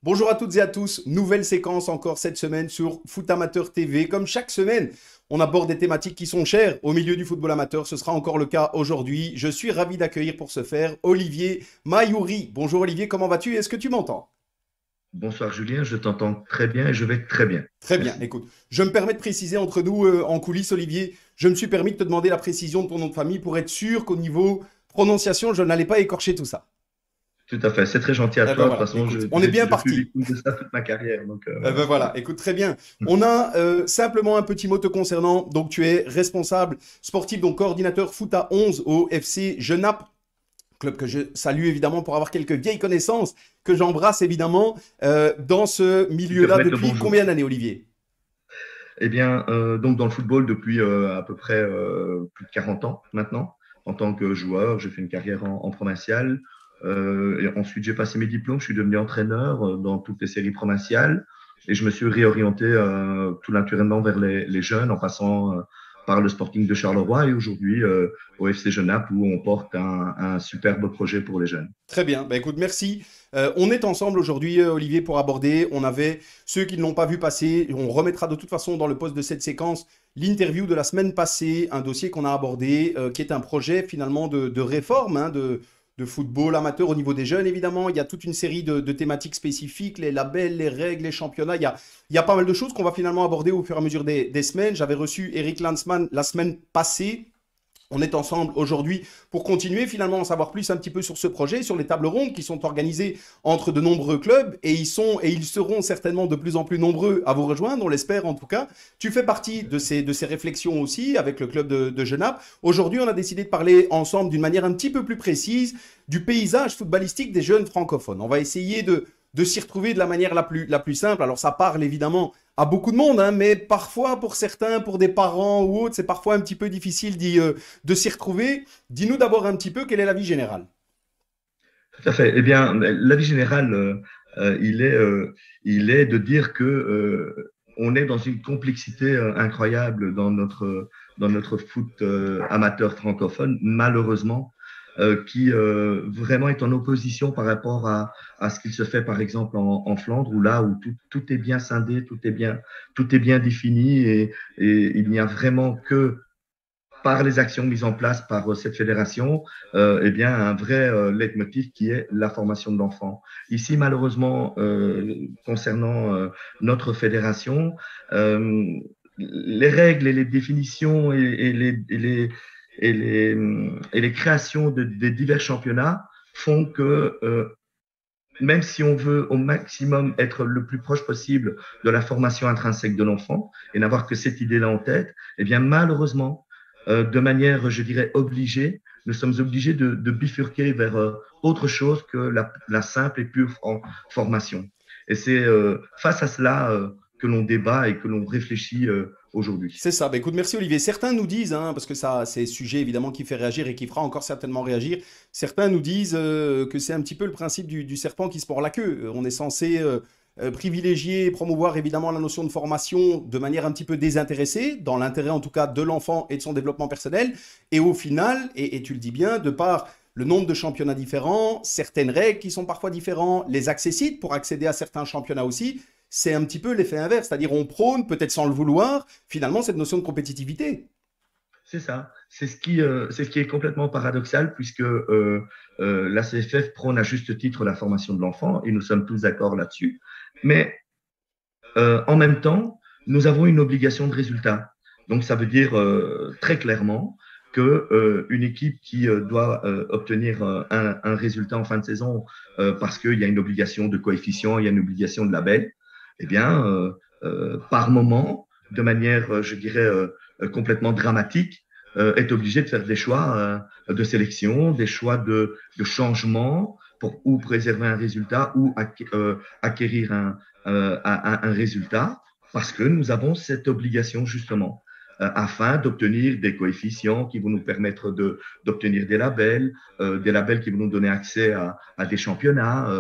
Bonjour à toutes et à tous, nouvelle séquence encore cette semaine sur Foot Amateur TV. Comme chaque semaine, on aborde des thématiques qui sont chères au milieu du football amateur. Ce sera encore le cas aujourd'hui. Je suis ravi d'accueillir pour ce faire Olivier Mayouri. Bonjour Olivier, comment vas-tu? Est-ce que tu m'entends? Bonsoir Julien, je t'entends très bien et je vais très bien. Très bien, Merci. écoute, je me permets de préciser entre nous en coulisses, Olivier, je me suis permis de te demander la précision de ton nom de famille pour être sûr qu'au niveau prononciation, je n'allais pas écorcher tout ça. Tout à fait, c'est très gentil à Eh ben toi. De toute voilà, façon, écoute, on est bien je suis parti. victime de ça toute ma carrière. Donc Eh voilà, ben c'est voilà, écoute très bien. On a simplement un petit mot te concernant. Donc tu es responsable sportif, donc coordinateur foot à 11 au FC Genappe, club que je salue évidemment pour avoir quelques vieilles connaissances que j'embrasse évidemment dans ce qui te milieu-là remettent le depuis bonjour. combien d'années, Olivier? Eh bien, donc dans le football depuis à peu près plus de 40 ans maintenant. En tant que joueur, j'ai fait une carrière en provincial. Et ensuite, j'ai passé mes diplômes. Je suis devenu entraîneur dans toutes les séries provinciales. Et je me suis réorienté tout naturellement vers les jeunes en passant par le Sporting de Charleroi et aujourd'hui au FC Genappe où on porte un superbe projet pour les jeunes. Très bien, bah, écoute, merci. On est ensemble aujourd'hui, Olivier, pour aborder. On avait ceux qui ne l'ont pas vu passer. On remettra de toute façon dans le post de cette séquence l'interview de la semaine passée, un dossier qu'on a abordé, qui est un projet finalement de réforme hein, de football amateur au niveau des jeunes, évidemment. Il y a toute une série de thématiques spécifiques, les labels, les règles, les championnats. Il y a pas mal de choses qu'on va finalement aborder au fur et à mesure des semaines. J'avais reçu Eric Lanzmann la semaine passée. On est ensemble aujourd'hui pour continuer finalement à en savoir plus un petit peu sur ce projet, sur les tables rondes qui sont organisées entre de nombreux clubs et ils seront certainement de plus en plus nombreux à vous rejoindre, on l'espère en tout cas. Tu fais partie de ces réflexions aussi avec le club de Genappe. Aujourd'hui, on a décidé de parler ensemble d'une manière un petit peu plus précise du paysage footballistique des jeunes francophones. On va essayer de s'y retrouver de la manière la plus simple. Alors ça parle évidemment à beaucoup de monde, hein, mais parfois pour certains, pour des parents ou autres, c'est parfois un petit peu difficile de s'y retrouver. Dis-nous d'abord un petit peu quelle est la vie générale. Tout à fait. Eh bien, l'avis général, euh, il est, euh, il est de dire que on est dans une complexité incroyable dans notre foot amateur francophone, malheureusement, qui vraiment est en opposition par rapport à ce qu'il se fait, par exemple, en Flandre, où là, où tout est bien scindé, tout est bien défini et il n'y a vraiment que par les actions mises en place par cette fédération, eh bien, un vrai leitmotiv qui est la formation de l'enfant. Ici, malheureusement, concernant notre fédération, euh, les règles et les définitions et les créations des divers championnats font que même si on veut au maximum être le plus proche possible de la formation intrinsèque de l'enfant et n'avoir que cette idée-là en tête, eh bien malheureusement, de manière, je dirais, obligée, nous sommes obligés de bifurquer vers autre chose que la simple et pure formation. Et c'est face à cela que l'on débat et que l'on réfléchit aujourd'hui. C'est ça. Bah, écoute, merci Olivier. Certains nous disent, hein, parce que ça, c'est un sujet évidemment qui fait réagir et qui fera encore certainement réagir. Certains nous disent que c'est un petit peu le principe du serpent qui se mord la queue. On est censé privilégier et promouvoir évidemment la notion de formation de manière un petit peu désintéressée, dans l'intérêt en tout cas de l'enfant et de son développement personnel. Et au final, et tu le dis bien, de par le nombre de championnats différents, certaines règles qui sont parfois différentes, les accessites pour accéder à certains championnats aussi, c'est un petit peu l'effet inverse, c'est-à-dire on prône, peut-être sans le vouloir, finalement cette notion de compétitivité. C'est ça. C'est ce qui est complètement paradoxal puisque la CFF prône à juste titre la formation de l'enfant et nous sommes tous d'accord là-dessus. Mais en même temps, nous avons une obligation de résultat. Donc, ça veut dire très clairement que une équipe qui doit obtenir un résultat en fin de saison parce qu'il y a une obligation de coefficient, il y a une obligation de label, eh bien, par moment, de manière, je dirais, complètement dramatique, est obligée de faire des choix de sélection, des choix de changement pour ou préserver un résultat ou acquérir un résultat parce que nous avons cette obligation justement afin d'obtenir des coefficients qui vont nous permettre d'obtenir des labels qui vont nous donner accès à des championnats,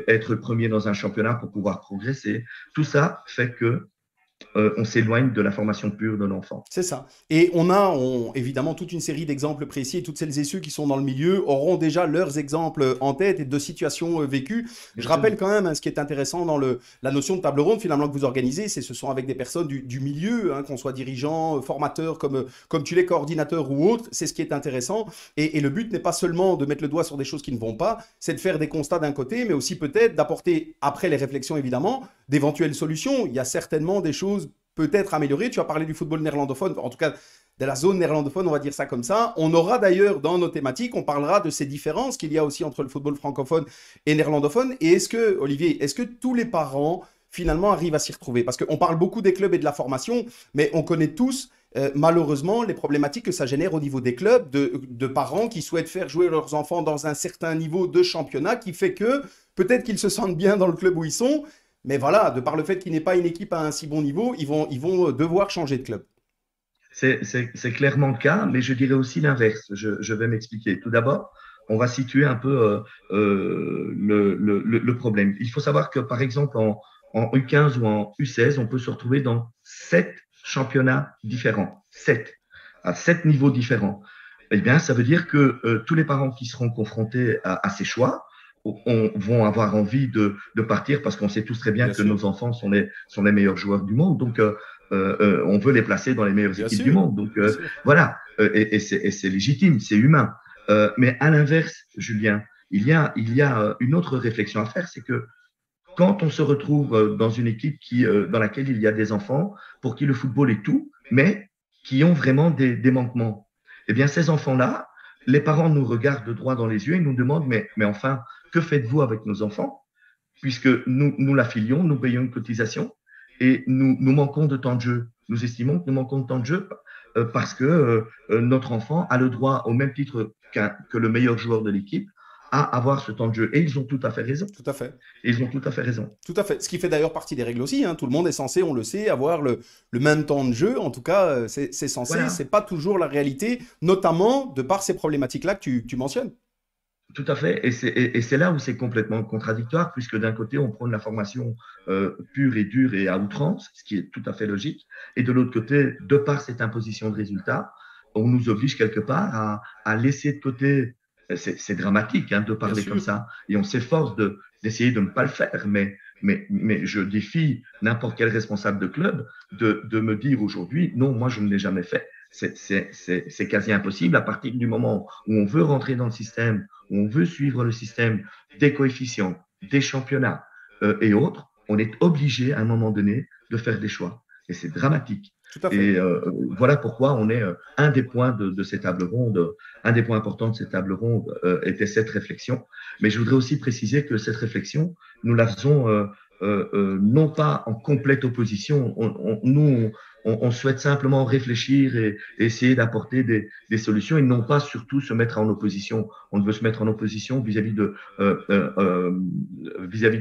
être premier dans un championnat pour pouvoir progresser. Tout ça fait que on s'éloigne de la formation pure de l'enfant. C'est ça. Et évidemment toute une série d'exemples précis et toutes celles et ceux qui sont dans le milieu auront déjà leurs exemples en tête et de situations vécues. Bien Je sûr. rappelle quand même ce qui est intéressant dans la notion de table ronde finalement que vous organisez, ce sont avec des personnes du milieu, qu'on soit dirigeant, formateur, comme tu l'es, coordinateur ou autre, c'est ce qui est intéressant. Et le but n'est pas seulement de mettre le doigt sur des choses qui ne vont pas, c'est de faire des constats d'un côté, mais aussi peut-être d'apporter, après les réflexions évidemment, d'éventuelles solutions. Il y a certainement des choses peut-être amélioré. Tu as parlé du football néerlandophone, en tout cas de la zone néerlandophone, on va dire ça comme ça. On aura d'ailleurs dans nos thématiques, on parlera de ces différences qu'il y a aussi entre le football francophone et néerlandophone. Et est-ce que, Olivier, est-ce que tous les parents finalement arrivent à s'y retrouver? Parce qu'on parle beaucoup des clubs et de la formation, mais on connaît tous malheureusement les problématiques que ça génère au niveau des clubs, de parents qui souhaitent faire jouer leurs enfants dans un certain niveau de championnat, qui fait que peut-être qu'ils se sentent bien dans le club où ils sont, mais voilà, de par le fait qu'il n'est pas une équipe à un si bon niveau, ils vont devoir changer de club. C'est clairement le cas, mais je dirais aussi l'inverse. Je vais m'expliquer. Tout d'abord, on va situer un peu le problème. Il faut savoir que, par exemple, en U15 ou en U16, on peut se retrouver dans 7 championnats différents. 7, à 7 niveaux différents. Eh bien, ça veut dire que tous les parents qui seront confrontés à ces choix vont avoir envie de partir parce qu'on sait tous très bien Bien que sûr, nos enfants sont les meilleurs joueurs du monde. Donc, on veut les placer dans les meilleures bien équipes du sûr, monde. Donc, bien sûr. voilà. Et c'est légitime, c'est humain. Mais à l'inverse, Julien, il y a une autre réflexion à faire, c'est que quand on se retrouve dans une équipe dans laquelle il y a des enfants pour qui le football est tout, mais qui ont vraiment des manquements, eh bien, ces enfants-là, les parents nous regardent droit dans les yeux et nous demandent, mais enfin, que faites-vous avec nos enfants? Puisque nous l'affilions, nous payons une cotisation et nous manquons de temps de jeu. Nous estimons que nous manquons de temps de jeu parce que notre enfant a le droit, au même titre que le meilleur joueur de l'équipe, à avoir ce temps de jeu. Et ils ont tout à fait raison. Tout à fait. Et ils ont tout à fait raison. Tout à fait. Ce qui fait d'ailleurs partie des règles aussi, hein. Tout le monde est censé, on le sait, avoir le même temps de jeu. En tout cas, c'est censé. Voilà. C'est pas toujours la réalité, notamment de par ces problématiques-là que tu mentionnes. Tout à fait. Et c'est là où c'est complètement contradictoire, puisque d'un côté, on prône la formation pure et dure et à outrance, ce qui est tout à fait logique. Et de l'autre côté, de par cette imposition de résultats, on nous oblige quelque part à laisser de côté. C'est dramatique hein, de Bien parler comme sûr. ça. Et on s'efforce d'essayer de ne pas le faire. Mais je défie n'importe quel responsable de club de me dire aujourd'hui, non, moi, je ne l'ai jamais fait. C'est quasi impossible à partir du moment où on veut rentrer dans le système, où on veut suivre le système des coefficients, des championnats et autres, on est obligé à un moment donné de faire des choix. Et c'est dramatique. Tout à fait. Et voilà pourquoi on est un des points de ces tables rondes, un des points importants de ces tables rondes était cette réflexion. Mais je voudrais aussi préciser que cette réflexion, nous la faisons non pas en complète opposition. On souhaite simplement réfléchir et essayer d'apporter des solutions et non pas surtout se mettre en opposition. On ne veut se mettre en opposition vis-à-vis de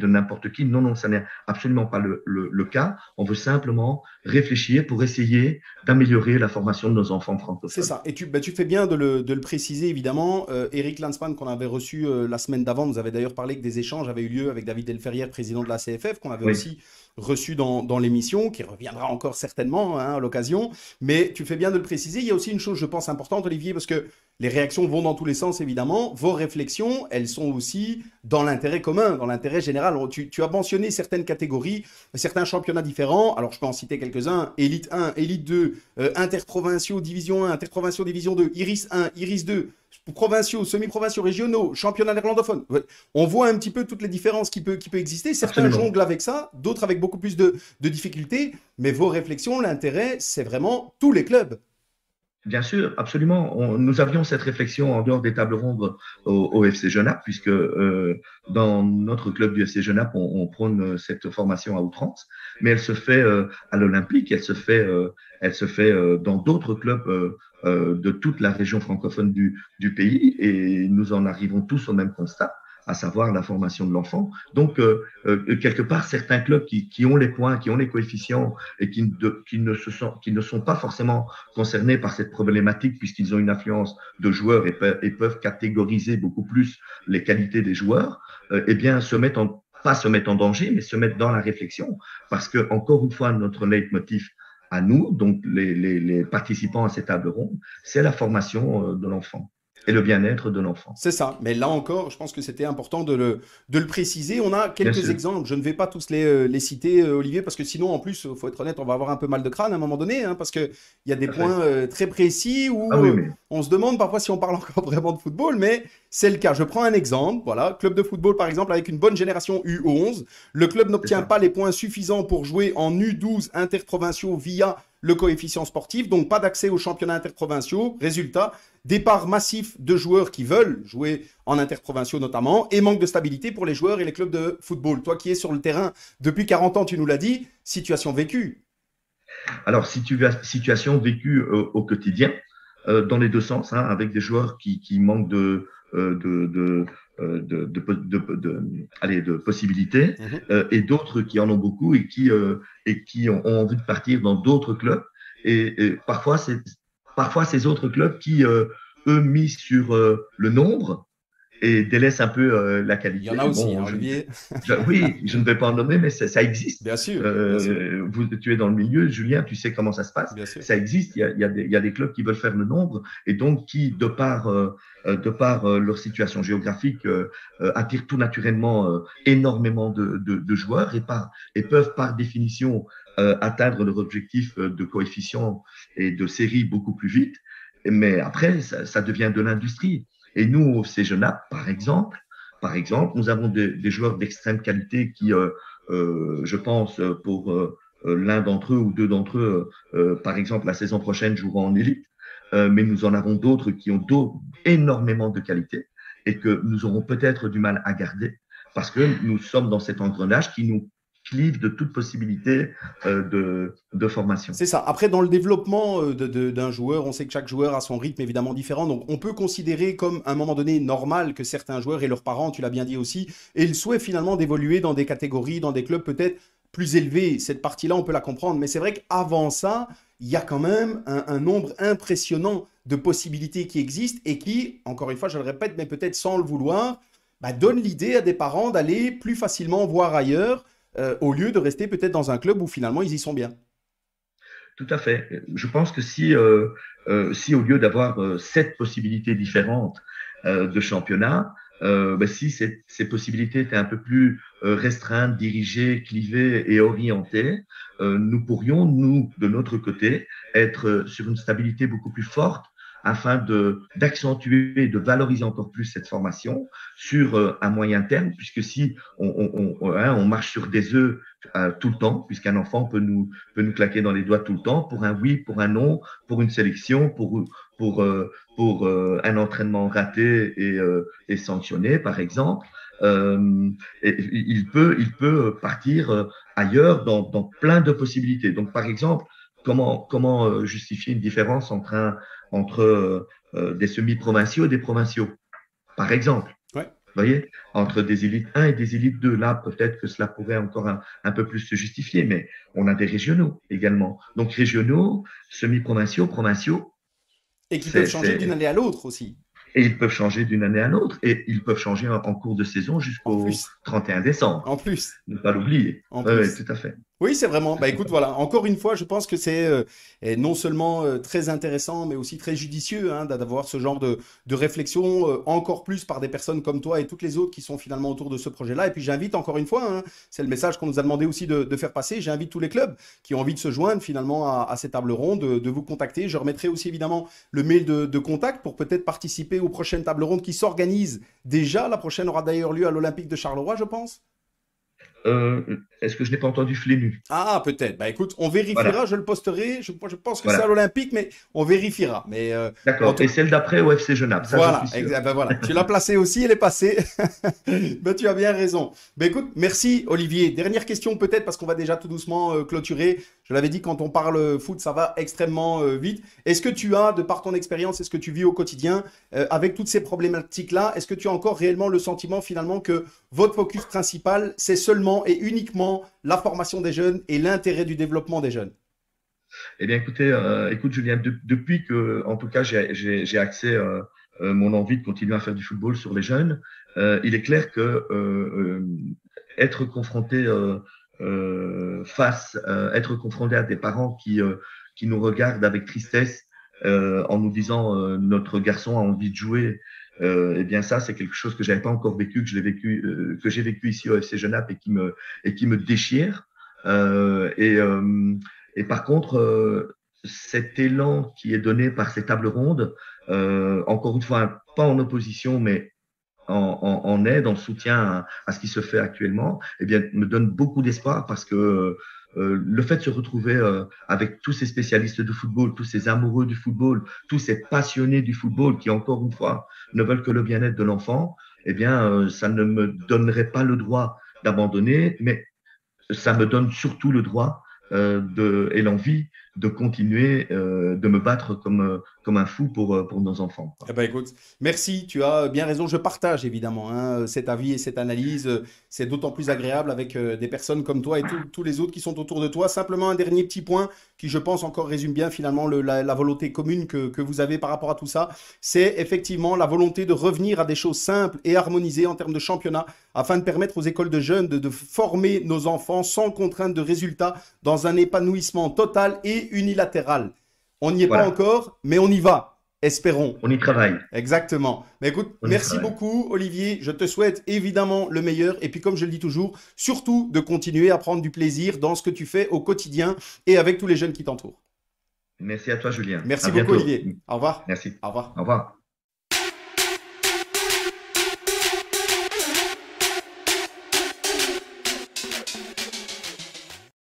n'importe qui. Non, non, ça n'est absolument pas le cas. On veut simplement réfléchir pour essayer d'améliorer la formation de nos enfants C'est francophones. ça. Et tu fais bien de le préciser, évidemment. Eric Lanzmann, qu'on avait reçu la semaine d'avant, nous avait d'ailleurs parlé que des échanges avaient eu lieu avec David Delferrière, président de la CFF, qu'on avait Oui, aussi reçu dans l'émission, qui reviendra encore certainement hein, à l'occasion. Mais tu fais bien de le préciser. Il y a aussi une chose, je pense, importante, Olivier, parce que les réactions vont dans tous les sens, évidemment. Vos réflexions, elles sont aussi dans l'intérêt commun, dans l'intérêt général. Tu as mentionné certaines catégories, certains championnats différents. Alors, je peux en citer quelques-uns. Élite 1, Élite 2, interprovinciaux, Division 1, interprovinciaux, Division 2, Iris 1, Iris 2, provinciaux, semi-provinciaux, régionaux, championnat néerlandophone. Ouais. On voit un petit peu toutes les différences qui peut exister. Certains absolument. jonglent avec ça, d'autres avec beaucoup plus de difficultés. Mais vos réflexions, l'intérêt, c'est vraiment tous les clubs. Bien sûr, absolument. Nous avions cette réflexion en dehors des tables rondes au FC Genappe, puisque dans notre club du FC Genappe, on prône cette formation à outrance, mais elle se fait à l'Olympique, elle se fait dans d'autres clubs de toute la région francophone du pays, et nous en arrivons tous au même constat, à savoir la formation de l'enfant. Donc, quelque part, certains clubs qui ont les points, qui ont les coefficients et qui ne sont pas forcément concernés par cette problématique puisqu'ils ont une influence de joueurs et peuvent catégoriser beaucoup plus les qualités des joueurs, eh bien, se mettent pas se mettre en danger, mais se mettre dans la réflexion. Parce que, encore une fois, notre leitmotiv à nous, donc les participants à cette table ronde, c'est la formation de l'enfant et le bien-être de l'enfant. C'est ça. Mais là encore, je pense que c'était important de le préciser. On a Bien quelques sûr, exemples. Je ne vais pas tous les citer, Olivier, parce que sinon, en plus, il faut être honnête, on va avoir un peu mal de crâne à un moment donné, hein, parce qu'il y a des tout à fait. points très précis Ah où oui, mais on se demande parfois si on parle encore vraiment de football, mais c'est le cas. Je prends un exemple. Voilà, club de football, par exemple, avec une bonne génération U11. Le club c'est n'obtient ça. pas les points suffisants pour jouer en U12 interprovinciaux via le coefficient sportif, donc pas d'accès aux championnats interprovinciaux. Résultat, départ massif de joueurs qui veulent jouer en interprovinciaux notamment, et manque de stabilité pour les joueurs et les clubs de football. Toi qui es sur le terrain depuis 40 ans, tu nous l'as dit, situation vécue. Alors, situation vécue au quotidien, dans les deux sens, hein, avec des joueurs qui manquent de possibilités, Mhm. et d'autres qui en ont beaucoup et qui ont envie de partir dans d'autres clubs. Et parfois, ces autres clubs qui, eux, misent sur le nombre et délaissent un peu la Il y en qualité. a aussi, hein, Bon, Olivier. oui, je ne vais pas en nommer, mais ça existe. Bien sûr, bien sûr, Tu es dans le milieu, Julien, tu sais comment ça se passe. bien sûr. Ça existe. Il y a des clubs qui veulent faire le nombre et donc qui, de par leur situation géographique, attirent tout naturellement énormément de joueurs et peuvent par définition atteindre leur objectif de coefficient et de série beaucoup plus vite. Mais après, ça devient de l'industrie. Et nous, au CGENAP, par exemple, nous avons des joueurs d'extrême qualité qui, je pense, pour l'un d'entre eux ou deux d'entre eux, par exemple, la saison prochaine, joueront en élite. Mais nous en avons d'autres qui ont énormément de qualité et que nous aurons peut-être du mal à garder parce que nous sommes dans cet engrenage qui nous clive de toute possibilité de formation. C'est ça. Après, dans le développement d'un joueur, on sait que chaque joueur a son rythme évidemment différent. Donc, on peut considérer comme à un moment donné normal que certains joueurs et leurs parents, tu l'as bien dit aussi, aient le souhait finalement d'évoluer dans des catégories, dans des clubs peut-être plus élevés. Cette partie-là, on peut la comprendre. Mais c'est vrai qu'avant ça, il y a quand même un nombre impressionnant de possibilités qui existent et qui, encore une fois, je le répète, mais peut-être sans le vouloir, bah, donnent l'idée à des parents d'aller plus facilement voir ailleurs au lieu de rester peut-être dans un club où finalement ils y sont bien. Tout à fait. Je pense que si au lieu d'avoir sept possibilités différentes de championnat, ben, si ces possibilités étaient un peu plus restreintes, dirigées, clivées et orientées, nous pourrions, nous, de notre côté, être sur une stabilité beaucoup plus forte afin d'accentuer et de valoriser encore plus cette formation sur un moyen terme, puisque si on marche sur des œufs tout le temps, puisqu'un enfant peut nous claquer dans les doigts tout le temps, pour un oui, pour un non, pour une sélection, pour un entraînement raté et sanctionné, par exemple. Et il peut partir ailleurs dans plein de possibilités. Donc, par exemple, comment justifier une différence entre des semi-provinciaux et des provinciaux, par exemple? Ouais. Vous voyez, entre des élites 1 et des élites 2, là, peut-être que cela pourrait encore un peu plus se justifier, mais on a des régionaux également. Donc, régionaux, semi-provinciaux, provinciaux, Et qui peuvent changer d'une c'est, année à l'autre aussi, et ils peuvent changer d'une année à l'autre, et ils peuvent changer en cours de saison en jusqu'au plus. 31 décembre. En plus. Ne pas l'oublier. En Oui, oui, plus. tout à fait. Oui, c'est vraiment. Bah écoute, voilà. Encore une fois, je pense que c'est non seulement très intéressant, mais aussi très judicieux hein, d'avoir ce genre de réflexion, encore plus par des personnes comme toi et toutes les autres qui sont finalement autour de ce projet-là. Et puis j'invite encore une fois, hein, c'est le message qu'on nous a demandé aussi de faire passer. J'invite tous les clubs qui ont envie de se joindre finalement à ces tables rondes, de vous contacter. Je remettrai aussi évidemment le mail de contact pour peut-être participer aux prochaines tables rondes qui s'organisent déjà. La prochaine aura d'ailleurs lieu à l'Olympique de Charleroi, je pense. Est-ce que je n'ai pas entendu Flénu? Ah, peut-être. Bah écoute, on vérifiera, Voilà, je le posterai. Je pense que c'est à voilà. l'Olympique, mais on vérifiera. Mais en D'accord. tout Et celle d'après au FC Genappe, ça, je voilà, suis sûr. ben voilà. Tu l'as placée aussi, elle est passée. Ben, tu as bien raison. Ben écoute, merci Olivier. Dernière question peut-être parce qu'on va déjà tout doucement clôturer. Je l'avais dit, quand on parle foot, ça va extrêmement vite. Est-ce que tu as, de par ton expérience, est-ce que tu vis au quotidien avec toutes ces problématiques-là, est-ce que tu as encore réellement le sentiment finalement que votre focus principal, c'est seulement et uniquement la formation des jeunes et l'intérêt du développement des jeunes? Eh bien, écoute, Julien, depuis que, en tout cas, j'ai axé mon envie de continuer à faire du football sur les jeunes, il est clair que être confronté être confronté à des parents qui nous regardent avec tristesse en nous disant notre garçon a envie de jouer. Eh bien ça, c'est quelque chose que j'avais pas encore vécu, que j'ai vécu ici au FC Genappe et qui me déchire. Euh, et, euh, et par contre, cet élan qui est donné par ces tables rondes, encore une fois, pas en opposition, mais en aide, en soutien à ce qui se fait actuellement, eh bien, me donne beaucoup d'espoir parce que le fait de se retrouver avec tous ces spécialistes de football, tous ces amoureux du football, tous ces passionnés du football qui, encore une fois, ne veulent que le bien-être de l'enfant, eh bien, ça ne me donnerait pas le droit d'abandonner, mais ça me donne surtout le droit et l'envie de continuer de me battre comme un fou pour nos enfants. Eh ben, écoute, merci, tu as bien raison. Je partage évidemment cet avis et cette analyse. C'est d'autant plus agréable avec des personnes comme toi et tous les autres qui sont autour de toi. Simplement un dernier petit point qui, je pense, encore résume bien finalement la volonté commune que vous avez par rapport à tout ça. C'est effectivement la volonté de revenir à des choses simples et harmonisées en termes de championnat afin de permettre aux écoles de jeunes de former nos enfants sans contrainte de résultats dans un épanouissement total et unilatéral. On n'y est pas Voilà, encore, mais on y va. Espérons. on y travaille, Exactement. Mais écoute, on y merci travaille. beaucoup, Olivier. Je te souhaite évidemment le meilleur. Et puis, comme je le dis toujours, surtout de continuer à prendre du plaisir dans ce que tu fais au quotidien et avec tous les jeunes qui t'entourent. Merci à toi, Julien. À Merci beaucoup, bientôt. Olivier. Au revoir. Merci. Au revoir. Au revoir.